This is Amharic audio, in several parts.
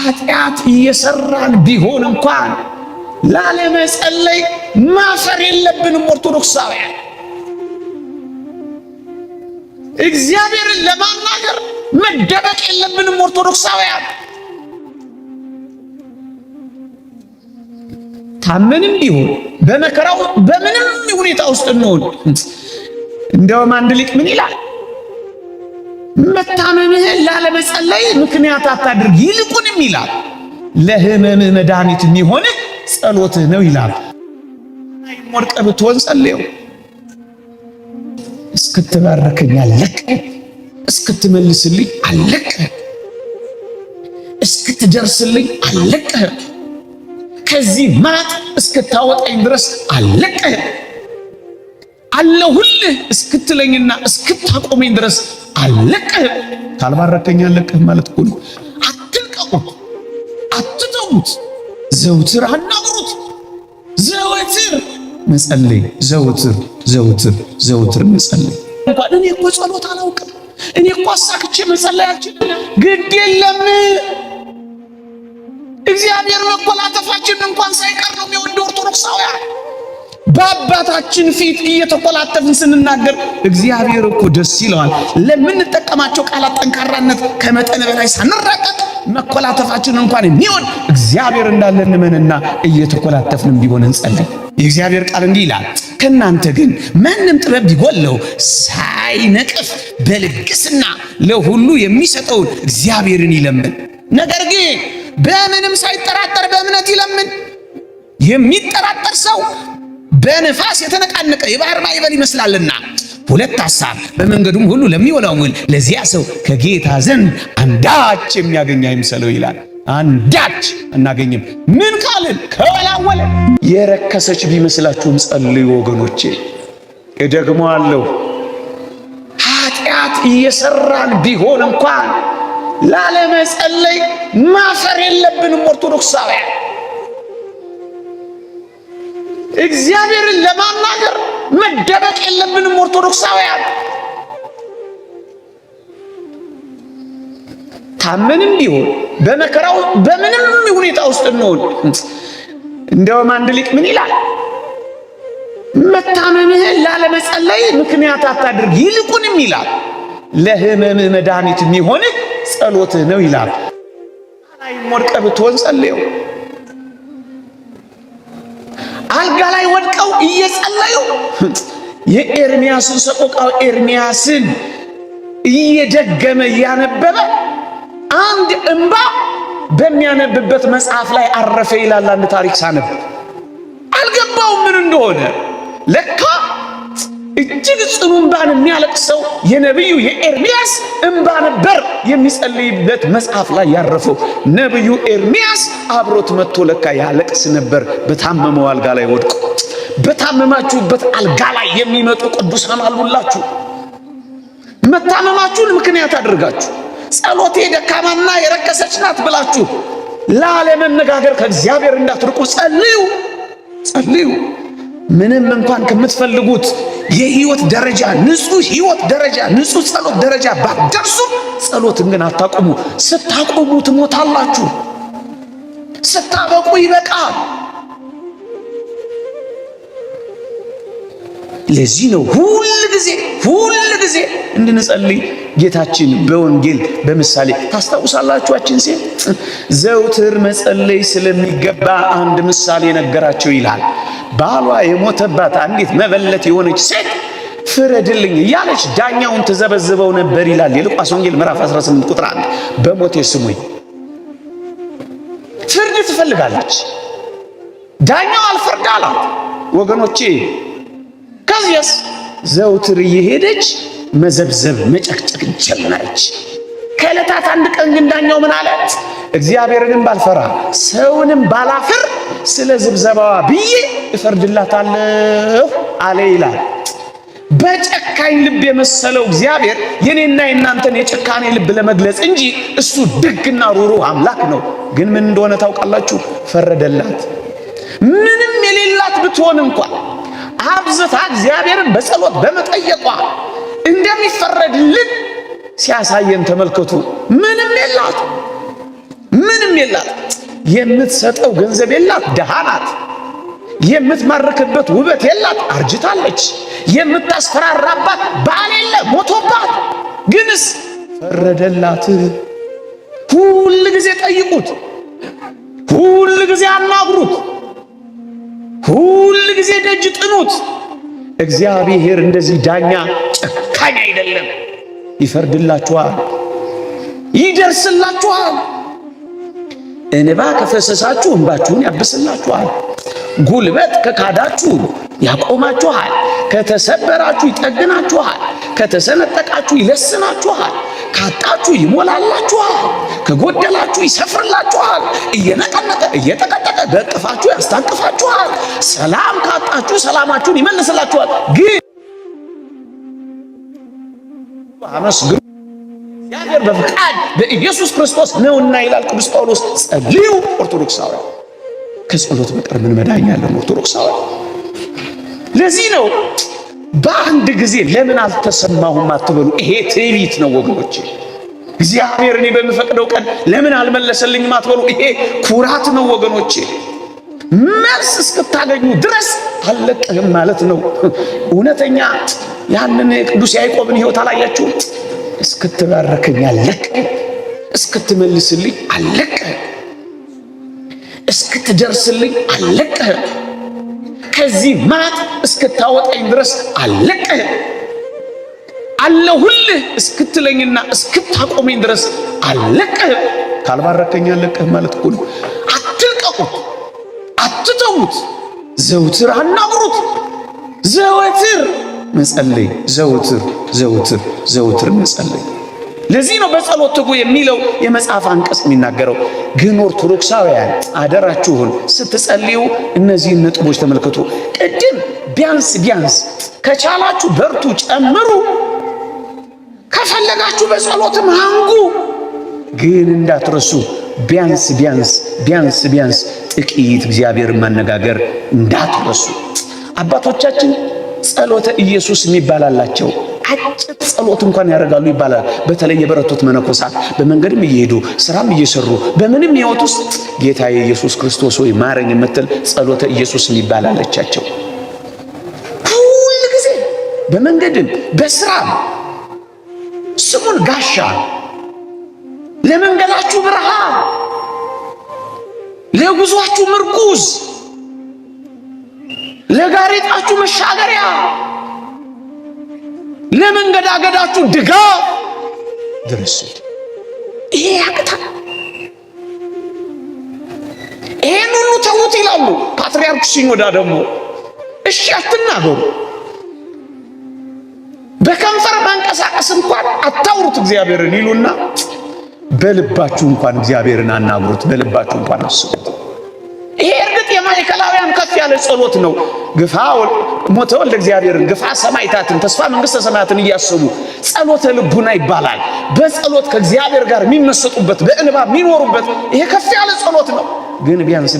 ኃጢአት እየሰራን ቢሆን እንኳን ላለመጸለይ ማፈር የለብንም። ኦርቶዶክሳውያን እግዚአብሔርን ለማናገር መደበቅ የለብንም። ኦርቶዶክሳውያን ታመንም ቢሆን በመከራው በምንም ሁኔታ ውስጥ እንሆን፣ እንደውም አንድ ሊቅ ምን ይላል? መታመምህን ላለመጸለይ ምክንያት አታድርግ፣ ይልቁንም ይላል ለህመምህ መድኃኒት የሚሆንህ ጸሎትህ ነው ይላል። ወድቀህ ብትሆን ጸልየው። እስክትባርከኝ አለቅህ፣ እስክትመልስልኝ አለቅህ፣ እስክትደርስልኝ አለቅህ፣ ከዚህ ማጥ እስክታወጣኝ ድረስ አለቅህ፣ አለሁልህ እስክትለኝና እስክታቆመኝ ድረስ አለቅህ። ካልባረከኝ አለቅህ ማለት እኮ ነው። አትልቀቁት፣ አትተዉት፣ ዘውትር አናግሩት። ዘወትር መጸለይ፣ ዘውትር መጸለይ። እንኳን እኔ እኮ ጸሎት አላውቅም፣ እኔ እኮ አሳክቼ መጸለይ አልችልም። ግድ የለም እግዚአብሔር መኮላተፋችን እንኳን ሳይቀር ነው የሚወደው። ኦርቶዶክሳውያን በአባታችን ፊት እየተኮላተፍን ስንናገር እግዚአብሔር እኮ ደስ ይለዋል። ለምንጠቀማቸው ቃላት ጠንካራነት ከመጠን በላይ ሳንራቀቅ መኮላተፋችን እንኳን የሚወድ እግዚአብሔር እንዳለ እንመንና እየተኮላተፍንም ቢሆን እንጸልይ። የእግዚአብሔር ቃል እንዲህ ይላል፣ ከእናንተ ግን ማንም ጥበብ ቢጎለው ሳይነቅፍ በልግስና ለሁሉ የሚሰጠውን እግዚአብሔርን ይለምን። ነገር ግን በምንም ሳይጠራጠር በእምነት ይለምን። የሚጠራጠር ሰው በነፋስ የተነቃነቀ የባህር ማዕበል ይመስላልና። ሁለት ሐሳብ በመንገዱም ሁሉ ለሚወላውል ለዚያ ሰው ከጌታ ዘንድ አንዳች የሚያገኝ አይምሰለው ይላል። አንዳች አናገኝም። ምን ካልን ከወላወለ የረከሰች ቢመስላችሁም ጸልዩ ወገኖቼ። እደግመዋለሁ፣ ኃጢአት እየሰራን ቢሆን እንኳን ላለመጸለይ ማፈር የለብንም። ኦርቶዶክሳውያን እግዚአብሔርን ለማናገር መደበቅ የለብንም። ኦርቶዶክሳውያን ታመንም ቢሆን በመከራው በምንም ሁኔታ ውስጥ እንሆን፣ እንደውም አንድ ሊቅ ምን ይላል? መታመምህን ላለመጸለይ ምክንያት አታድርግ፣ ይልቁንም ይላል ለህመምህ መድኃኒት የሚሆንህ ጸሎትህ ነው ይላል። ላይ ወድቀህ ብትሆን ጸልየው። አልጋ ላይ ወድቀው እየጸለዩ የኤርሚያስን ሰቆቃው ኤርሚያስን እየደገመ እያነበበ አንድ እንባ በሚያነብበት መጽሐፍ ላይ አረፈ ይላል። አንድ ታሪክ ሳነብ አልገባው ምን እንደሆነ። ለካ እጅግ ጽኑ እንባን የሚያለቅሰው የነብዩ የኤርሚያስ እንባ ነበር የሚጸልይበት መጽሐፍ ላይ ያረፈው። ነብዩ ኤርሚያስ አብሮት መጥቶ ለካ ያለቅስ ነበር በታመመው አልጋ ላይ ወድቆ። በታመማችሁበት አልጋ ላይ የሚመጡ ቅዱሳን አሉላችሁ። መታመማችሁን ምክንያት አድርጋችሁ ጸሎቴ ደካማና የረከሰች ናት ብላችሁ ላለመነጋገር ከእግዚአብሔር እንዳትርቁ ጸልዩ። ምንም እንኳን ከምትፈልጉት የህይወት ደረጃ ንጹህ ህይወት ደረጃ ንጹህ ጸሎት ደረጃ ባትደርሱ ጸሎትን ግን አታቁሙ። ስታቆሙ ትሞታላችሁ። ስታበቁ ይበቃል። ለዚህ ነው ሁል ጊዜ እንድንጸልይ ጌታችን በወንጌል በምሳሌ ታስታውሳላችኋችን ሴት ዘውትር መጸለይ ስለሚገባ አንድ ምሳሌ ነገራቸው ይላል። ባሏ የሞተባት አንዲት መበለት የሆነች ሴት ፍረድልኝ እያለች ዳኛውን ተዘበዝበው ነበር ይላል የሉቃስ ወንጌል ምዕራፍ 18 ቁጥር 1። በሞቴ ስሙኝ ፍርድ ትፈልጋለች። ዳኛው አልፈርድ አላት። ወገኖቼ ከዚያስ ዘውትር እየሄደች መዘብዘብ መጨቅጨቅ ጀመረች። ከዕለታት አንድ ቀን ግን ዳኛው ምን አለ? እግዚአብሔርንም ባልፈራ ሰውንም ባላፍር ስለ ዝብዘባዋ ብዬ እፈርድላታለሁ አለ ይላል። በጨካኝ ልብ የመሰለው እግዚአብሔር የኔና የናንተን የጨካኔ ልብ ለመግለጽ እንጂ እሱ ደግና ሩሩህ አምላክ ነው። ግን ምን እንደሆነ ታውቃላችሁ? ፈረደላት። ምንም የሌላት ብትሆን እንኳን አብዝታ እግዚአብሔርን በጸሎት በመጠየቋ እንደሚፈረድልን ሲያሳየን ተመልከቱ። ምንም የላት፣ ምንም ምንም የላት። የምትሰጠው ገንዘብ የላት፣ ደሃ ናት። የምትማርክበት ውበት የላት፣ አርጅታለች። የምታስፈራራባት ባል የለ፣ ሞቶባት። ግንስ ፈረደላት። ሁል ጊዜ ጠይቁት፣ ሁል ጊዜ አናግሩት፣ ሁል ጊዜ ደጅ ጥኑት። እግዚአብሔር እንደዚህ ዳኛ ጨካኝ አይደለም። ይፈርድላችኋል፣ ይደርስላችኋል። እንባ ከፈሰሳችሁ እንባችሁን ያብስላችኋል። ጉልበት ከካዳችሁ ያቆማችኋል። ከተሰበራችሁ ይጠግናችኋል። ከተሰነጠቃችሁ ይለስናችኋል። ካጣችሁ ይሞላላችኋል። ከጎደላችሁ ይሰፍርላችኋል። እየነቀነቀ እየጠቀጠቀ በእቅፋችሁ ያስታቅፋችኋል። ሰላም ካጣችሁ ሰላማችሁን ይመልስላችኋል። ግን አመስግኑ፣ እግዚአብሔር በፍቃድ በኢየሱስ ክርስቶስ ነውና ይላል ቅዱስ ጳውሎስ። ጸልዩ ኦርቶዶክሳውያን። ከጸሎት በቀር ምን መዳኛ አለን ኦርቶዶክሳውያን? ለዚህ ነው በአንድ ጊዜ ለምን አልተሰማሁም አትበሉ። ይሄ ትዕቢት ነው ወገኖቼ። እግዚአብሔር እኔ በምፈቅደው ቀን ለምን አልመለሰልኝም አትበሉ። ይሄ ኩራት ነው ወገኖቼ። መልስ እስክታገኙ ድረስ አልለቅህም ማለት ነው። እውነተኛ ያንን ቅዱስ ያዕቆብን ሕይወት አላያችሁ? እስክትባረከኝ አልለቅህም፣ እስክትመልስልኝ አልለቅህም፣ እስክትደርስልኝ አልለቅህም፣ ከዚህ ማጥ እስክታወጣኝ ድረስ አልለቅህም፣ አለሁልህ እስክትለኝና እስክታቆመኝ ድረስ አልለቅህም። ካልባረከኝ አልለቅህም ማለት እኮ ነው። አትልቀቁት፣ አትተዉት፣ ዘውትር አናግሩት። ዘወትር መጸለይ፣ ዘውትር መጸለይ። ለዚህ ነው በጸሎት ትጉ የሚለው የመጽሐፍ አንቀጽ የሚናገረው። ግን ኦርቶዶክሳውያን አደራችሁን ስትጸልዩ እነዚህን ነጥቦች ተመልከቱ። ቅድም ቢያንስ ከቻላችሁ በርቱ፣ ጨምሩ፣ ከፈለጋችሁ በጸሎትም አንጉ። ግን እንዳትረሱ ቢያንስ ጥቂት እግዚአብሔርን ማነጋገር እንዳትረሱ። አባቶቻችን ጸሎተ ኢየሱስ የሚባል አላቸው። አጭር ጸሎት እንኳን ያደርጋሉ ይባላል። በተለይ የበረቱት መነኮሳት በመንገድም እየሄዱ ስራም እየሰሩ በምንም ሕይወት ውስጥ ጌታዬ ኢየሱስ ክርስቶስ ሆይ ማረኝ የምትል ጸሎተ ኢየሱስ የሚባል አለቻቸው። ሁል ጊዜ በመንገድም በስራም ስሙን ጋሻ፣ ለመንገዳችሁ ብርሃን፣ ለጉዟችሁ ምርኩዝ፣ ለጋሬጣችሁ መሻገሪያ፣ ለመንገዳገዳችሁ ድጋፍ ድረሱት። ይሄ ያቅታል። ይሄን ሁሉ ተዉት ይላሉ ፓትርያርኩ ሲኖዳ። ደግሞ እሺ አትናገሩ፣ በከንፈር ማንቀሳቀስ እንኳን አታውሩት እግዚአብሔርን ይሉና በልባችሁ እንኳን እግዚአብሔርን አናግሩት፣ በልባችሁ እንኳን አስቡት። ይሄ እርግጥ የማዕከላውያን ከፍ ያለ ጸሎት ነው። ግፋ ሞተ ወልደ እግዚአብሔርን፣ ግፋ ሰማዕታትን፣ ተስፋ መንግሥተ ሰማያትን እያሰቡ ጸሎተ ልቡና ይባላል። በጸሎት ከእግዚአብሔር ጋር የሚመሰጡበት፣ በእንባ የሚኖሩበት ይሄ ከፍ ያለ ጸሎት ነው። ግን ቢያንስ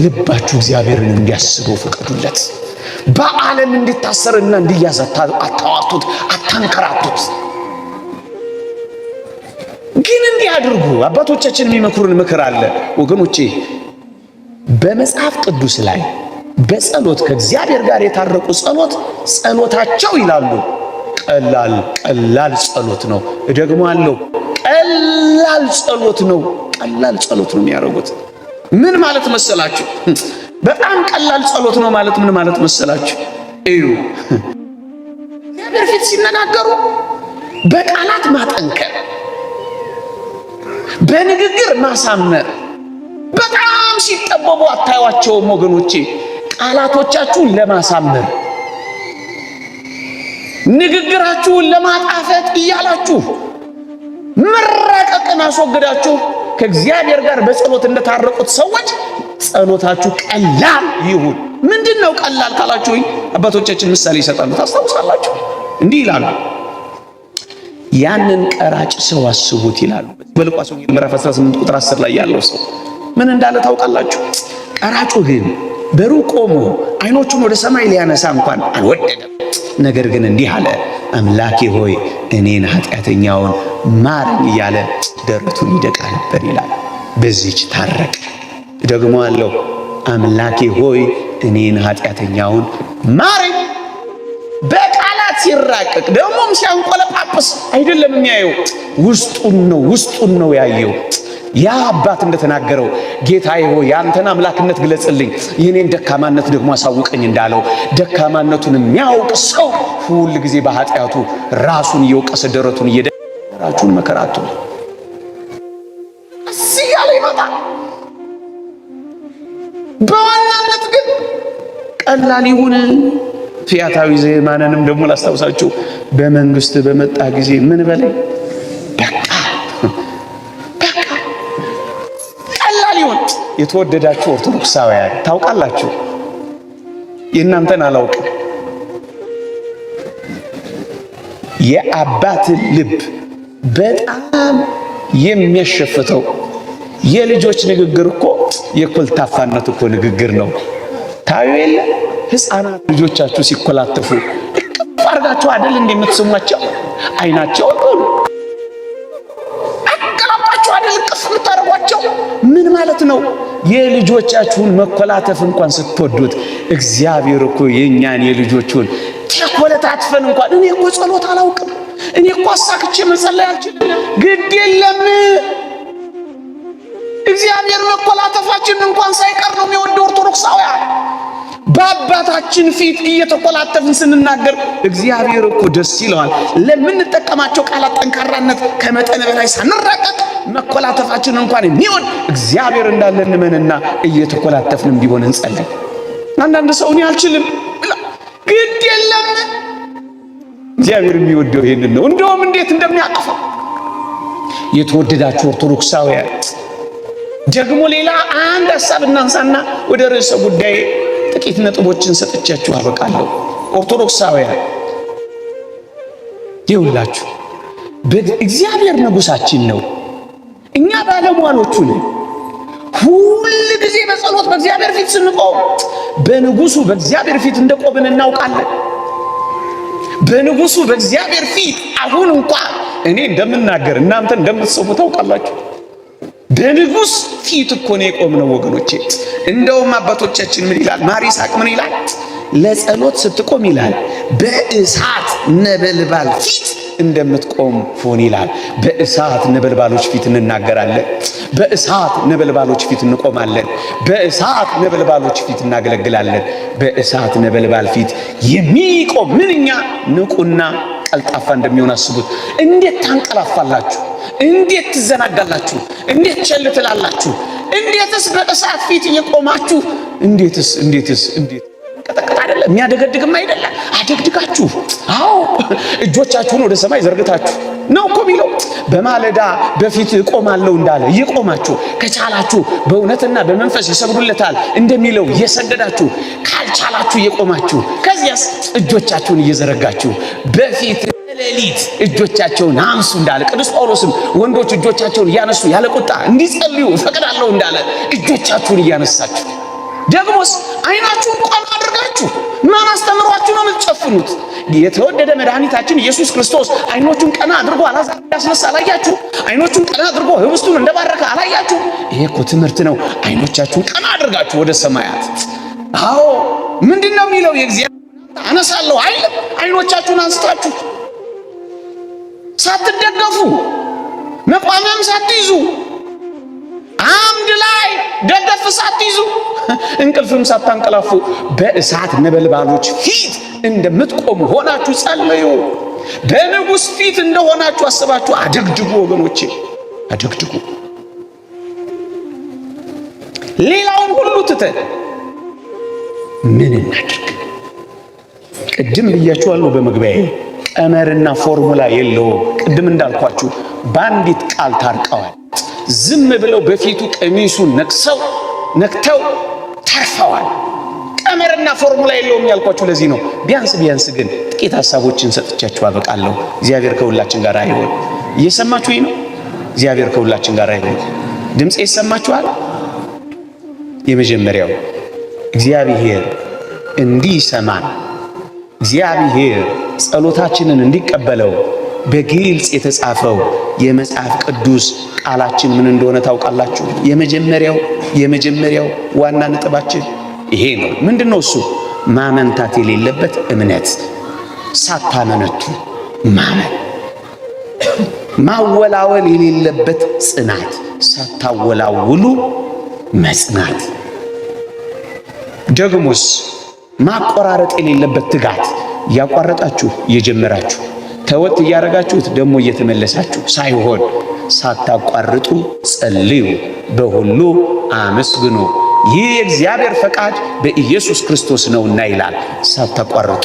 ልባችሁ እግዚአብሔርን እንዲያስበው ፍቀዱለት። በዓለም እንዲታሰርና እንዲያዝ አታዋጡት፣ አታንከራቱት። ግን እንዲህ አድርጉ። አባቶቻችን የሚመክሩን ምክር አለ ወገኖቼ። በመጽሐፍ ቅዱስ ላይ በጸሎት ከእግዚአብሔር ጋር የታረቁ ጸሎታቸው ይላሉ ቀላል ጸሎት ነው። ደግሞ አለው ቀላል ጸሎት ነው የሚያደርጉት። ምን ማለት መሰላችሁ? በጣም ቀላል ጸሎት ነው ማለት ምን ማለት መሰላችሁ? እዩ፣ እግዚአብሔር ፊት ሲነጋገሩ በቃላት ማጠንከር፣ በንግግር ማሳመር። በጣም ሲጠበቡ አታዩዋቸውም ወገኖቼ። ቃላቶቻችሁን ለማሳመር፣ ንግግራችሁን ለማጣፈጥ እያላችሁ መራቀቅን አስወግዳችሁ ከእግዚአብሔር ጋር በጸሎት እንደታረቁት ሰዎች ጸሎታችሁ ቀላል ይሁን። ምንድነው ቀላል ካላችሁኝ አባቶቻችን ምሳሌ ይሰጣሉ። ታስታውሳላችሁ? እንዲህ ይላሉ፣ ያንን ቀራጭ ሰው አስቡት ይላሉ። በሉቃስ ወንጌል ምዕራፍ 18 ቁጥር 10 ላይ ያለው ሰው ምን እንዳለ ታውቃላችሁ? ቀራጩ ግን በሩቅ ቆሞ አይኖቹን ወደ ሰማይ ሊያነሳ እንኳን አልወደደም። ነገር ግን እንዲህ አለ፣ አምላኬ ሆይ እኔን ኃጢአተኛውን ማረኝ እያለ ደረቱን ይደቃ ነበር ይላል። በዚች ታረቀ። ደግሞ አለው አምላኬ ሆይ እኔን ኃጢአተኛውን ማረኝ። በቃላት ሲራቀቅ ደግሞም ሲያንቆለጳጵስ አይደለም የሚያየው፣ ውስጡን ነው ያየው። ያ አባት እንደተናገረው ጌታዬ ሆይ ያንተን አምላክነት ግለጽልኝ፣ የኔን ደካማነት ደግሞ አሳውቀኝ እንዳለው ደካማነቱን የሚያውቅ ሰው ሁል ጊዜ በኃጢአቱ ራሱን እየወቀሰ ደረቱን እየደራችሁን መከራቱ እዚህ ያለ ይመጣል። በዋናነት ግን ቀላል ይሁን ፊያታዊ ዘየማንንም ደግሞ ላስታውሳችሁ በመንግስት በመጣ ጊዜ ምን በለኝ በቃ ቀላል ይሁን። የተወደዳችሁ ኦርቶዶክሳውያን ታውቃላችሁ፣ የእናንተን አላውቅም፣ የአባትን ልብ በጣም የሚያሸፍተው የልጆች ንግግር እኮ የኮልታፋነት እኮ ንግግር ነው። ታዩ የለ ሕፃናት ልጆቻችሁ ሲኮላተፉ እቅፍ አድርጋችሁ አይደል እንደምትሰሟቸው? አይናቸው ሁሉ አቀላጣችሁ አይደል እቅፍ የምታደርጓቸው? ምን ማለት ነው? የልጆቻችሁን መኮላተፍ እንኳን ስትወዱት እግዚአብሔር እኮ የኛን የልጆቹን ተኮለታትፈን እንኳን እኔ እኮ ጸሎት አላውቅም፣ እኔ እኮ አሳክቼ መጸለይ አልችልም፣ ግድ የለም እግዚአብሔር መኮላተፋችንን እንኳን ሳይቀር ነው የሚወደው። ኦርቶዶክሳውያን በአባታችን ፊት እየተኮላተፍን ስንናገር እግዚአብሔር እኮ ደስ ይለዋል። ለምንጠቀማቸው ቃላት ጠንካራነት ከመጠን በላይ ሳንራቀቅ መኮላተፋችንን እንኳን የሚወድ እግዚአብሔር እንዳለ እንመንና እየተኮላተፍንም ቢሆን እንጸልይ። አንዳንድ ሰው እኔ አልችልም፣ ግድ የለም እግዚአብሔር የሚወደው ይሄንን ነው። እንደውም እንዴት እንደሚያቀፈው የተወደዳችሁ ኦርቶዶክሳውያን ደግሞ ሌላ አንድ ሐሳብ እናንሳና ወደ ርዕሰ ጉዳይ ጥቂት ነጥቦችን ሰጥቻችሁ አበቃለሁ። ኦርቶዶክሳውያን ይውላችሁ እግዚአብሔር ንጉሳችን ነው፣ እኛ ባለሟሎቹ ነን። ሁል ጊዜ በጸሎት በእግዚአብሔር ፊት ስንቆም በንጉሱ በእግዚአብሔር ፊት እንደቆምን እናውቃለን። በንጉሱ በእግዚአብሔር ፊት አሁን እንኳን እኔ እንደምናገር እናንተ እንደምትሰሙ ታውቃላችሁ። በንጉስ ፊት እኮ ነው የቆምነው ወገኖቼ። እንደውም አባቶቻችን ምን ይላል? ማር ይስሐቅ ምን ይላል? ለጸሎት ስትቆም ይላል በእሳት ነበልባል ፊት እንደምትቆም ሆን ይላል። በእሳት ነበልባሎች ፊት እንናገራለን፣ በእሳት ነበልባሎች ፊት እንቆማለን፣ በእሳት ነበልባሎች ፊት እናገለግላለን። በእሳት ነበልባል ፊት የሚቆም ምንኛ ንቁና ቀልጣፋ እንደሚሆን አስቡት። እንዴት ታንቀላፋላችሁ? እንዴት ትዘናጋላችሁ? እንዴት ቸል ትላላችሁ? እንዴትስ በእሳት ፊት እየቆማችሁ እንዴት ቀጠቀጥ አይደለም የሚያደገድግም አይደለም አደግድጋችሁ፣ አዎ እጆቻችሁን ወደ ሰማይ ዘርግታችሁ ነው እኮ የሚለው። በማለዳ በፊት እቆማለሁ እንዳለ እየቆማችሁ ከቻላችሁ በእውነትና በመንፈስ ይሰግዱለታል እንደሚለው እየሰገዳችሁ፣ ካልቻላችሁ እየቆማችሁ፣ ከዚያስ እጆቻችሁን እየዘረጋችሁ በፊት ሌሊት እጆቻቸውን አንሱ እንዳለ ቅዱስ ጳውሎስም ወንዶች እጆቻቸውን እያነሱ ያለ ቁጣ እንዲጸልዩ ፈቅዳለሁ እንዳለ እጆቻችሁን እያነሳችሁ ደግሞስ አይናችሁን ቆም አድርጋችሁ ማን አስተምሯችሁ ነው የምትጨፍኑት? የተወደደ መድኃኒታችን ኢየሱስ ክርስቶስ አይኖቹን ቀና አድርጎ አልዓዛር ያስነሳ አላያችሁ? አይኖቹን ቀና አድርጎ ህብስቱን እንደባረከ አላያችሁ? ይሄ እኮ ትምህርት ነው። አይኖቻችሁን ቀና አድርጋችሁ ወደ ሰማያት። አዎ ምንድነው የሚለው? የእግዚአብሔር አነሳለሁ አይልም? አይኖቻችሁን አንስታችሁ ሳትደገፉ መቋሚያም ሳትይዙ አምድ ላይ ደገፍ ሳትይዙ እንቅልፍም ሳታንቀላፉ በእሳት ነበልባሎች ፊት እንደምትቆሙ ሆናችሁ ጸልዩ። በንጉሥ ፊት እንደሆናችሁ አስባችሁ አደግድጉ ወገኖቼ፣ አደግድጉ። ሌላውን ሁሉ ትተን ምን እናድርግ? ቅድም ብያችኋለሁ በመግቢያዬ ቀመርና ፎርሙላ የለውም። ቅድም እንዳልኳችሁ በአንዲት ቃል ታርቀዋል። ዝም ብለው በፊቱ ቀሚሱን ነክተው ተርፈዋል። ቀመርና ፎርሙላ የለውም ያልኳችሁ ለዚህ ነው። ቢያንስ ግን ጥቂት ሐሳቦችን ሰጥቻችሁ አበቃለሁ። እግዚአብሔር ከሁላችን ጋር ይሁን። እየሰማችሁኝ ነው? እግዚአብሔር ከሁላችን ጋር ይሁን። ድምጼ ይሰማችኋል? የመጀመሪያው እግዚአብሔር እንዲሰማን፣ እግዚአብሔር ጸሎታችንን እንዲቀበለው በግልጽ የተጻፈው የመጽሐፍ ቅዱስ ቃላችን ምን እንደሆነ ታውቃላችሁ? የመጀመሪያው ዋና ነጥባችን ይሄ ነው። ምንድነው እሱ? ማመንታት የሌለበት እምነት፣ ሳታመነቱ ማመን። ማወላወል የሌለበት ጽናት፣ ሳታወላውሉ መጽናት። ደግሞስ ማቆራረጥ የሌለበት ትጋት፣ እያቋረጣችሁ እየጀመራችሁ ተወት እያረጋችሁት ደግሞ እየተመለሳችሁ ሳይሆን ሳታቋርጡ ጸልዩ፣ በሁሉ አመስግኑ፣ ይህ የእግዚአብሔር ፈቃድ በኢየሱስ ክርስቶስ ነውና ይላል። ሳታቋርጡ